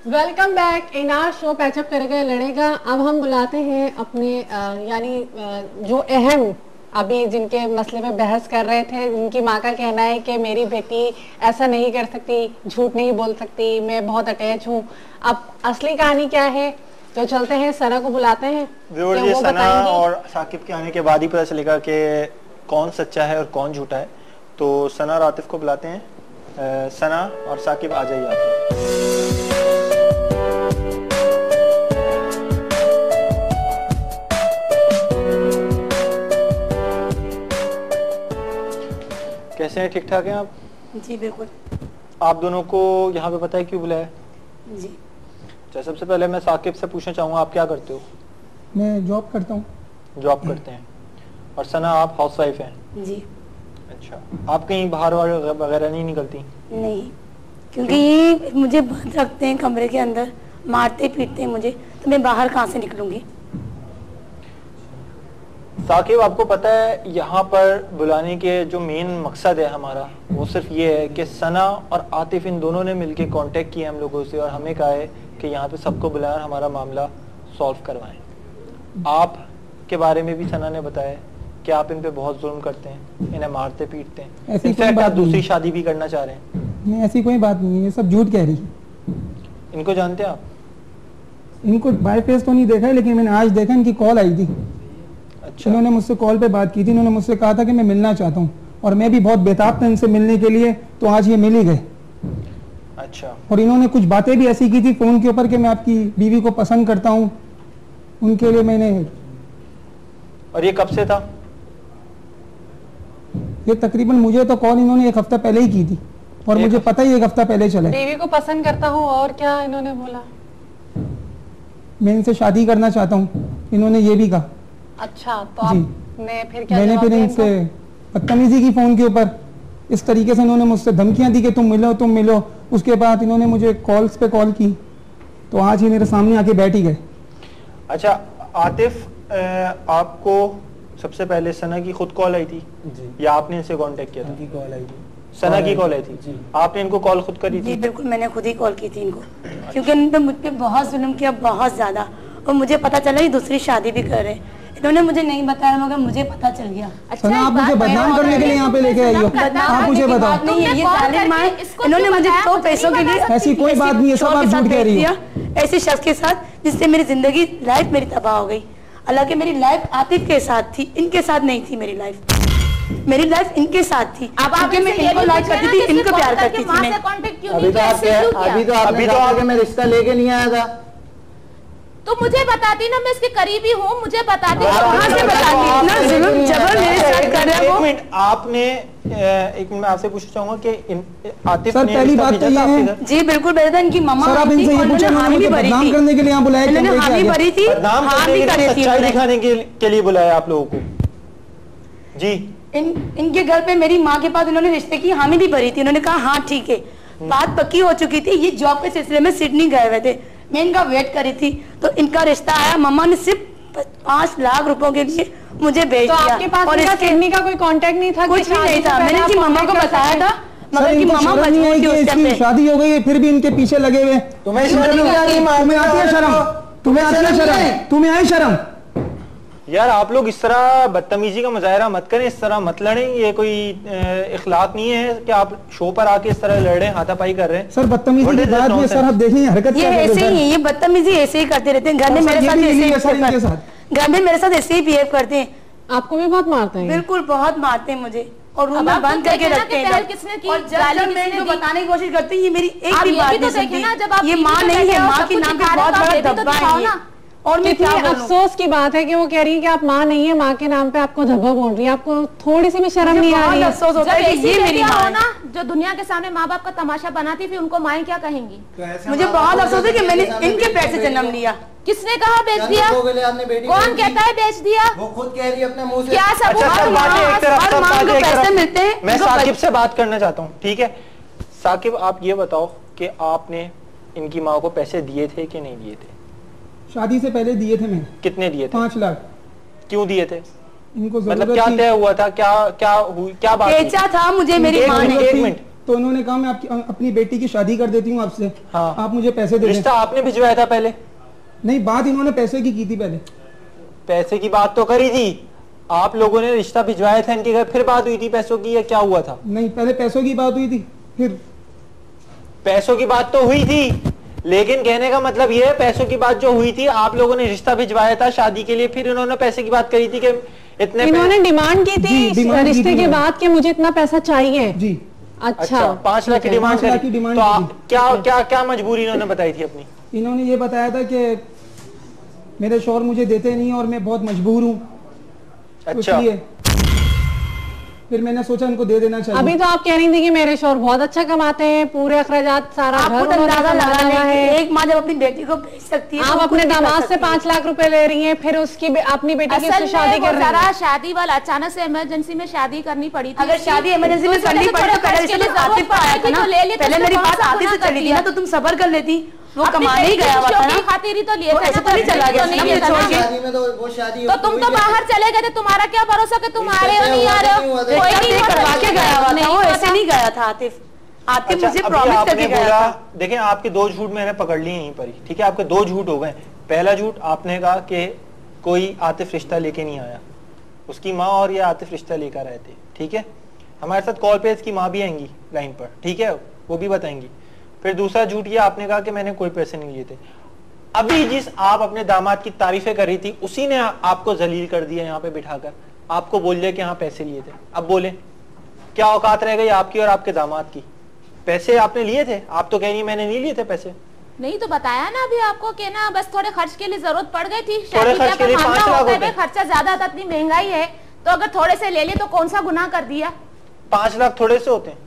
Welcome back in our show patch up करेगा लड़ेगा। अब हम बुलाते हैं अपने यानी जो अहम अभी जिनके मसले पे बहस कर रहे थे, जिनकी माँ का कहना है कि मेरी बेटी ऐसा नहीं कर सकती, झूठ नहीं बोल सकती, मैं बहुत अटैच हूँ। अब असली कहानी क्या है तो चलते हैं, सना को बुलाते हैं। ये सना और साकिब के आने के बाद ही पता चलेगा कि कौन सच्चा है और कौन झूठा है। तो सना और आतिफ को बुलाते हैं। सना और साकिब आ जाइए आप। कैसे हैं? ठीक ठाक हैं आप? जी बिल्कुल। आप दोनों को यहाँ पे पता है क्यों बुलाया? जी। अच्छा, सबसे पहले मैं साकिब से पूछना चाहूँगा, आप क्या करते हो? मैं जॉब करता हूँ। जॉब करते हैं। और सना, आप हाउसवाइफ हैं? जी। अच्छा, आप कहीं बाहर वगैरह नहीं निकलती? नहीं, क्योंकि ये मुझे बंद रखते हैं कमरे के अंदर, मारते पीटते हैं मुझे, तो मैं बाहर कहाँ से निकलूंगी? साकिब, आपको पता है यहाँ पर बुलाने के जो मेन मकसद है हमारा, वो सिर्फ ये है कि सना और आतिफ इन दोनों ने मिलके कांटेक्ट किया हम लोगों से और हमें कहा है कि यहाँ पे सबको बुलाएं, हमारा मामला सॉल्व करवाएं। आप के बारे में भी सना ने बताया कि आप इन पे बहुत जुल्म करते हैं, इन्हें मारते पीटते हैं। इनफैक्ट आप दूसरी शादी भी करना चाह रहे हैं। नहीं, ऐसी कोई बात नहीं है, ये सब झूठ कह रही है। इनको जानते हैं आप? इनको बाय फेस तो नहीं देखा है, लेकिन मैंने आज देखा, इनकी कॉल आई थी। अच्छा। इन्होंने मुझसे कॉल पे बात की थी, इन्होंने मुझसे कहा था कि मैं मिलना चाहता हूँ और मैं भी बहुत बेताब था इनसे मिलने के लिए, तो आज ये मिल ही गए। अच्छा। और इन्होंने कुछ बातें भी ऐसी की थी फोन के ऊपर कि मैं आपकी बीवी को पसंद करता हूँ, उनके लिए मैंने। और ये कब से था? ये तकरीबन मुझे तो कॉल इन्होंने एक हफ्ता पहले ही की थी और मुझे पता ही एक हफ्ता पहले चले। बीवी को पसंद करता हूँ और क्या इन्होंने बोला? मैं इनसे शादी करना चाहता हूँ, इन्होंने ये भी कहा। अच्छा, तो आपने फिर क्या? मैंने फिर इनसे बदतमीजी की फोन के ऊपर, इस तरीके से इन्होंने मुझसे धमकियां दी कि तुम मिलो। उसके बाद इन्होंने मुझे कॉल्स पे कॉल की, तो आज ये मेरे सामने आके बैठ ही गए। अच्छा आतिफ, आपको सबसे पहले सना की खुद कॉल आई थी जी, या आपने इनसे कांटेक्ट किया था? कॉल आई थी। सना की कॉल आई थी जी। आपने इनको कॉल खुद करी थी? जी बिल्कुल, मैंने खुद ही कॉल की थी इनको, क्योंकि इन्होंने मुझ पे बहुत जुल्म किया, बहुत ज्यादा। और मुझे पता चला ये दूसरी शादी भी कर रहे हैं। इन्होंने मुझे नहीं बताया, मगर मुझे पता चल गया। अच्छा, आप मुझे बदनाम करने के लिए यहाँ पे लेके आई हो? आप मुझे बताओ। नहीं है, ये जालिम माँ, इन्होंने मुझे तो पैसों के लिए। ऐसी कोई बात नहीं है, सब आप झूठ कह रही हो। ऐसे शख्स के साथ जिससे मेरी जिंदगी, लाइफ मेरी तबाह हो गई। हालांकि मेरी लाइफ आतिफ के साथ थी, इनके साथ नहीं थी। मेरी लाइफ इनके साथ थी। अब आप मैं इनको लाइक करती थी, इनको प्यार करती थी मैं। अभी तो आगे मैं रिश्ता लेके नहीं आया था, तो मुझे बताती ना, मैं इसके करीबी हूँ, मुझे बताती। कहाँ से बताती? इतना जुल्म जबर मेरे साथ कर रहे हैं वो। एक मिनट मैं आपसे पूछना चाहूंगा कि आतिफ सर, ने पहली बात तो ये है जी बिल्कुल मेरे था, इनकी मम्मा सर, आप इनसे ये पूछे मुझे बदनाम करने के लिए यहाँ बुलाया? इन्होंने हामी भरी थी, सच्चाई दिखाने के लिए बुलाया आप लोगों को जी। इनके घर पे मेरी माँ के पास इन्होंने रिश्ते की हामी भी भरी थी। इन्होंने कहा हाँ ठीक है, बात पक्की हो चुकी थी। ये जॉब के सिलसिले में सिडनी गए हुए थे, मैं इनका वेट करी थी, तो इनका रिश्ता आया। मम्मा ने सिर्फ 5 लाख रुपयों के लिए मुझे भेज दिया। आपके पास और सिडनी का कोई कांटेक्ट नहीं था? कुछ भी नहीं था। मैंने इनकी मम्मा को बताया था, मगर इनकी मम्मा मजबूर थी उस टाइम पे। शादी हो गई है फिर भी इनके पीछे लगे हुए। तुम्हें आती है शर्म? तुम्हें आई शर्म? यार आप लोग इस तरह बदतमीजी का मुजाहरा मत करें, इस तरह मत लड़ें। ये कोई इखलाक नहीं है कि आप शो पर आके इस तरह लड़ रहे हैं, हाथापाई कर रहे हैं। सर बदतमीजी की बात में सर आप देखें हरकत ये ऐसे ही, ये बदतमीजी ऐसे ही करते रहते हैं। घर में मेरे साथ ऐसे ही बिहेव करते हैं। आपको भी बहुत मारते हैं? बिल्कुल बहुत मारते हैं मुझे, और रूम में बंद करके रखते हैं। और जब मैं इनको बताने की कोशिश करती हूँ, ये मेरी एक भी बात नहीं सुनती। ये माँ नहीं है, माँ के नाम पे बहुत बड़ा धब्बा है। और मैं क्या अफसोस की बात है कि वो कह रही है कि आप माँ नहीं है, माँ के नाम पे आपको धब्बा बोल रही है। आपको थोड़ी सी भी शर्म नहीं आ रही? अफसोस होता है कि ये मेरी माँ ना, जो दुनिया के सामने माँ बाप का तमाशा बनाती थी, उनको माएं क्या कहेंगी? मुझे बहुत अफसोस है कि मैंने इनके पैर से जन्म लिया। किसने कहा बेच दिया? कौन कहता है बेच दिया? वो खुद कह रही है अपने मुंह से। क्या सबूत? पैसे मिलते हैं। मैं साकिब से बात करना चाहता हूँ, ठीक है? साकिब, आप ये बताओ कि आपने इनकी माँ को पैसे दिए थे कि नहीं दिए थे? शादी से पहले दिए थे मैंने। कितने दिए थे? 5 लाख। क्यों दिए थे? इनको मतलब क्या तय हुआ था? क्या बात बेचा था मुझे मेरी माँ ने। एक मिनट, तो उन्होंने कहा मैं आपकी अपनी बेटी की शादी कर देती हूँ आपसे, हाँ। आप मुझे पैसे दे दें। रिश्ता आपने भिजवाया था पहले? नहीं, बात इन्होंने पैसे की थी पहले। पैसे की बात तो करी थी, आप लोगों ने रिश्ता भिजवाया था इनके घर, फिर बात हुई थी पैसों की, या क्या हुआ था? नहीं, पहले पैसों की बात हुई थी, फिर पैसों की बात तो हुई थी, लेकिन कहने का मतलब ये है पैसों की बात जो हुई थी, आप लोगों ने रिश्ता भिजवाया था शादी के लिए, फिर इन्होंने पैसे की बात करी थी कि इतने इन्होंने डिमांड की थी रिश्ते के बाद कि मुझे इतना पैसा चाहिए जी। अच्छा 5 लाख की डिमांड करी। तो आप क्या क्या क्या मजबूरी इन्होंने बताई थी अपनी? इन्होंने ये बताया था कि मेरे शौहर मुझे देते नहीं और मैं बहुत मजबूर हूँ। अच्छा, फिर मैंने सोचा इनको दे देना चाहिए। अभी तो आप कह रही थी कि मेरे शौहर बहुत अच्छा कमाते हैं, पूरे अखराजात सारा आपको घर अंदाजा लगा है। एक माँ जब अपनी बेटी को भेज सकती है, आप अपने दामाद से 5 लाख रुपए ले रही हैं, फिर उसकी अपनी बेटी की शादी कर रही हैं। शादी वाला अचानक से इमरजेंसी में शादी करनी पड़ी थी। अगर शादी इमरजेंसी में करनी पड़ी तो पहले रिश्ते में आतिफ आया था ना, पहले मेरी बात आतिफ से चली थी ना, तो तुम सबर कर लेती। वो कमाने ही गया हुआ था ना, खातिर ही तो लिए थे, ऐसे तो नहीं चला गया नहीं लेता छोड़ के। शादी में तो वो शादी तो तुम तो बाहर चले गए थे, तुम्हारा क्या भरोसा कि तुम आ रहे हो नहीं आ रहे हो? कोई नहीं करवा के गया हुआ था वो, ऐसे नहीं गया था आतिफ। आतिफ मुझे प्रॉमिस करके गया था। देखें आपके 2 झूठ मैंने पकड़ लिए यहीं पर ही, ठीक है? आपके 2 झूठ हो गए। पहला झूठ आपने कहा कि कोई आतिफ रिश्ता लेके नहीं आया, उसकी माँ और ये आतिफ रिश्ता लेकर आए थे, ठीक है? हमारे साथ कॉल पे इसकी माँ भी आएंगी लाइन पर, ठीक है? वो भी बताएंगी। फिर दूसरा झूठ ये आपने कहा कि मैंने कोई पैसे नहीं लिए थे। अभी जिस आप अपने दामाद की तारीफें कर रही थी, उसी ने आपको जलील कर दिया यहाँ पे बिठाकर, आपको बोल दिया कि हाँ पैसे लिए थे। अब बोले क्या औकात रह गई आपकी और आपके दामाद की? पैसे आपने लिए थे? आप तो कह रही मैंने नहीं लिए थे पैसे। नहीं तो बताया ना अभी आपको कि ना बस थोड़े खर्च के लिए जरूरत पड़ गई थी, थोड़े खर्च के लिए 5 लाख रुपए, खर्चा ज्यादा था, इतनी महंगाई है, तो अगर थोड़े से ले लिए तो कौन सा गुनाह कर दिया? 5 लाख थोड़े से होते हैं?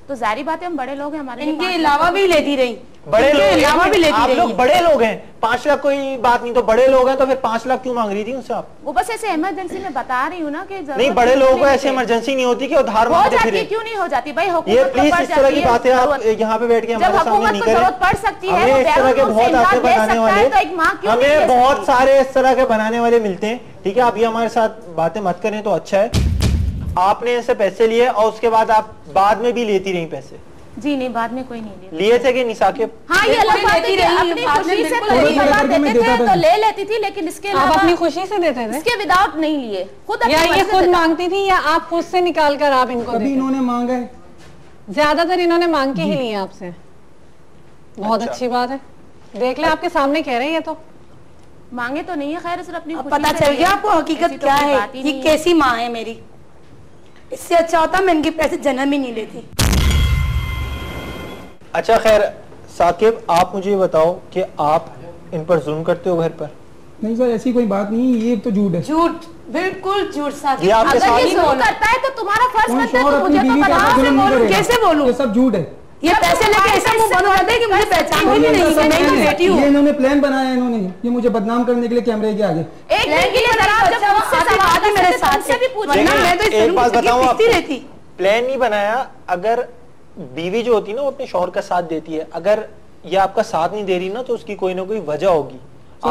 तो जारी बात है, हम बड़े लोग हैं, हमारे इनके अलावा भी लेती रही, बड़े लोग अलावा भी लेती आप रही। लोग बड़े लोग हैं, 5 लाख कोई बात नहीं, तो बड़े लोग हैं तो फिर 5 लाख क्यों मांग रही थी उनसे आप? वो बस ऐसे इमरजेंसी में बता रही हूँ ना कि नहीं, बड़े लोगों को ऐसे इमरजेंसी नहीं होती कि उधार मांगते फिरे। क्यों नहीं हो जाती भाई? ये प्लीज इस तरह की बातें आप यहाँ पे बैठ के हमारे सामने नहीं करें। पड़ सकती है, हमें इस तरह के बहुत आते बनाने वाले, हमें बहुत सारे इस तरह के बनाने वाले मिलते हैं, ठीक है? आप ये हमारे साथ बातें मत करें तो अच्छा है। आपने ऐसे पैसे लिए और उसके बाद आप बाद में भी लेती रही पैसे? जी नहीं, बाद में कोई नहीं लिए थे कि नहीं साकिब? हाँ, ये अलग बात है कि अपनी खुशी से देते थे तो ले लेती थी, लेकिन इसके आप अलावा अपनी खुशी से देते थे? इसके विदाउट नहीं लिए, खुद या ये खुद मांगती थी या आप खुद से निकाल कर आप इनको कभी इन्होंने मांगा है? ज्यादातर इन्होंने मांग के ही लिए आपसे। बहुत अच्छी बात है, देख ले आपके सामने कह रहे हैं। ये तो मांगे तो नहीं है, खैर सिर्फ अपनी पता चल गया आपको हकीकत क्या है, ये कैसी माँ है मेरी। इससे अच्छा होता मैं इनके पैसे जन्म ही नहीं लेती। अच्छा खैर साकिब, आप मुझे बताओ कि आप इन पर जुल्म करते हो घर पर? नहीं सर, ऐसी कोई बात नहीं, ये तो झूठ है। झूठ, बिल्कुल झूठ साकिब। ये आपके साथ ही करता है तो तुम्हारा फर्ज बनता है, तो मुझे तो बताओ कैसे बोलूं? ये सब झूठ है। ये पैसे लेके ऐसा मुंह बंद कर दे कि मुझे पहचान भी नहीं है, मैं ही बेटी हूं। ये इन्होंने प्लान बनाया, इन्होंने ये मुझे बदनाम करने के लिए कैमरे के आगे। एक दिन के लिए जब मुझसे सवाल मेरे साथ से भी पूछना, मैं तो एक बात बताऊं आपको, रहती। प्लान नहीं बनाया। अगर बीवी जो होती है ना, वो अपने शौहर का साथ देती है, अगर ये आपका साथ नहीं दे रही ना, तो उसकी कोई ना कोई वजह होगी।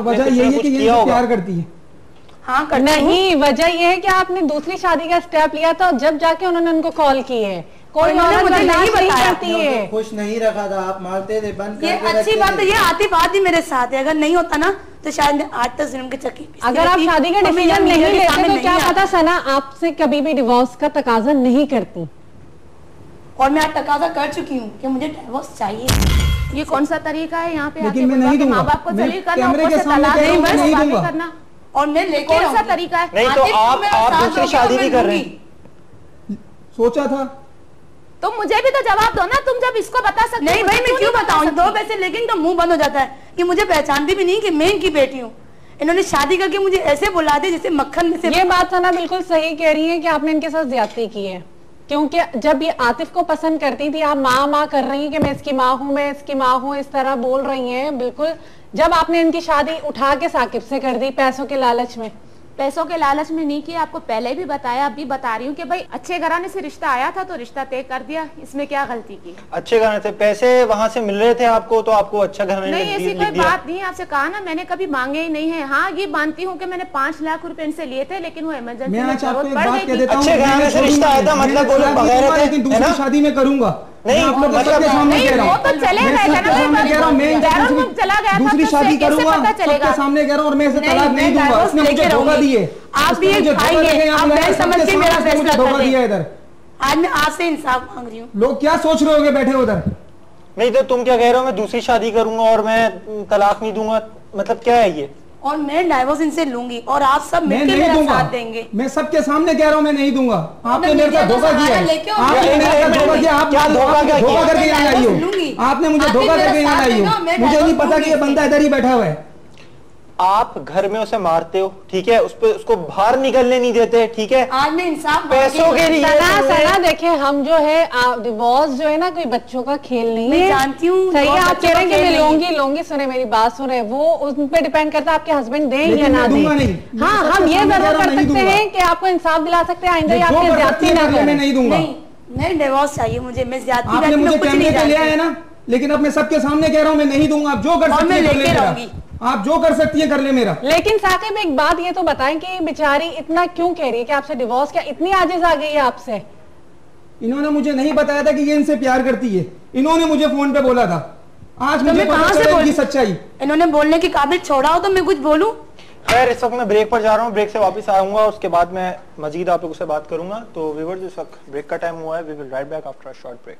वजह यही है कि ये प्यार करती है। हाँ, नहीं, वजह ये है कि आपने दूसरी शादी का स्टेप लिया था, जब जाके उन्होंने उनको कॉल की है। कोई मुझे नहीं करती है। खुश नहीं रखा था, आप मारते थे, बंद ये अच्छी बात है। ये आतिफ आज ही मेरे साथ है, अगर नहीं होता ना तो शायद मैं 8-10 दिन के चक्की। अगर आप शादी का डिसीजन नहीं लेते तो क्या पता सना आपसे कभी भी डिवोर्स का तकाजा नहीं करती। और मैं आज तकाजा कर चुकी हूँ कि मुझे डिवोर्स चाहिए। ये कौन सा तरीका है यहाँ पे लेकिन मैं नहीं दूंगा, माँ बाप को जलील करना, कैमरे के सामने नहीं दूंगा। और मैं लेके कौन सा तरीका है? नहीं तो आप दूसरी शादी भी कर रहे हैं? सोचा था। तुम मुझे भी तो जवाब दो ना, तुम जब इसको बता सकते। नहीं भाई, मैं क्यों बताऊं? 2 पैसे लेकिन तो मुंह बंद हो जाता है कि मुझे पहचानती भी नहीं कि मैं इनकी बेटी हूँ। इन्होंने शादी करके मुझे ऐसे बुला दिया जैसे मक्खन में से। ये बात सना बिल्कुल सही कह रही है कि आपने इनके साथ ज्यादती की है, क्योंकि जब ये आतिफ को पसंद करती थी, आप माँ कर रही हैं कि मैं इसकी माँ हूँ, मैं इसकी माँ हूँ, इस तरह बोल रही हैं बिल्कुल। जब आपने इनकी शादी उठा के साकिब से कर दी पैसों के लालच में, पैसों के लालच में नहीं किया, आपको पहले भी बताया, अभी बता रही हूँ कि भाई अच्छे घराने से रिश्ता आया था तो रिश्ता तय कर दिया, इसमें क्या गलती की? अच्छे घराने से पैसे वहाँ से मिल रहे थे आपको तो आपको अच्छा घराना नहीं, ऐसी कोई बात नहीं। आपसे कहा ना, मैंने कभी मांगे ही नहीं है। हाँ, ये मानती हूँ कि मैंने 5 लाख रुपए इनसे लिए थे, लेकिन वो इमरजेंसी में जरूरत पड़ गई थी। अच्छे घराने से रिश्ता आया था मतलब वो लोग बगैर थे, लेकिन दूसरी शादी में करूंगा नहीं, आप लोग मतलब सबके सामने कह रहा हूं, वो तो चले गए थे ना, मैं चला गया था, दूसरी शादी करूंगा सबके सामने कह रहा हूं और मैं इसे तलाक नहीं दूंगा। इसने मुझे धोखा दिए, आप भी खाएंगे, आप मैं समझ के मेरा फैसला धोखा दिया इधर। आज मैं आपसे इंसाफ मांग रही हूँ। लोग क्या सोच रहे होंगे बैठे उधर? नहीं तो तुम क्या कह रहे हो, मैं दूसरी शादी करूंगा और मैं तलाक नहीं दूंगा, मतलब क्या है ये? और मैं डाइवोर्स इनसे लूंगी और आप सब मिलकर मेरा साथ देंगे। मैं सबके सामने कह रहा हूँ मैं नहीं दूंगा। आपने मेरे साथ धोखा किया है, आपने मेरे साथ धोखा किया, आप धोखा करके यहाँ आई हो, आपने मुझे धोखा करके यहाँ आई हो। मुझे नहीं पता कि ये बंदा इधर ही बैठा हुआ है। आप घर में उसे मारते हो, ठीक है, उसको बाहर निकलने नहीं देते, ठीक है, आज मैं इंसाफ पैसों के लिए। सना देखिए, हम जो है डिवोर्स जो है ना कोई बच्चों का खेल नहीं है। मैं जानती हूँ सही है, आप कह रहे हैं कि मैं लूंगी, सुने मेरी बात सुने, वो उन पे डिपेंड करता है आपके हस्बैंड दें या ना दें। हाँ, हम ये जरूर कर सकते हैं कि आपको इंसाफ दिला सकते हैं, आइंदा आपकी ज्यादती ना करें। मैं नहीं दूंगा, नहीं डिवोर्स चाहिए मुझे। मैं ज्यादती आपने मुझे कैमरे पे लिया है ना, लेकिन अब मैं सबके सामने कह रहा हूँ मैं नहीं दूंगा। आप जो कर सकती है कर ले मेरा, आप जो कर सकती है कर ले मेरा। लेकिन साकिब एक बात ये तो बताएं कि बेचारी इतना क्यों कह रही है कि आपसे डिवोर्स, क्या इतनी आजिज आ गई है आपसे? इन्होंने मुझे नहीं बताया था कि ये इनसे प्यार करती है, इन्होंने मुझे फोन पे बोला था। आज मुझे पता चला इनकी सच्चाई। इन्होंने बोलने की काबिल छोड़ा हो तो मैं कुछ बोलूं? खैर, इस वक्त मैं ब्रेक पर जा रहा हूँ, ब्रेक से वापस आऊंगा, उसके बाद मैं मजीद आप लोगों से बात करूंगा। तो व्यूअर्स, इस वक्त ब्रेक का टाइम हुआ है, we will right back after a short break.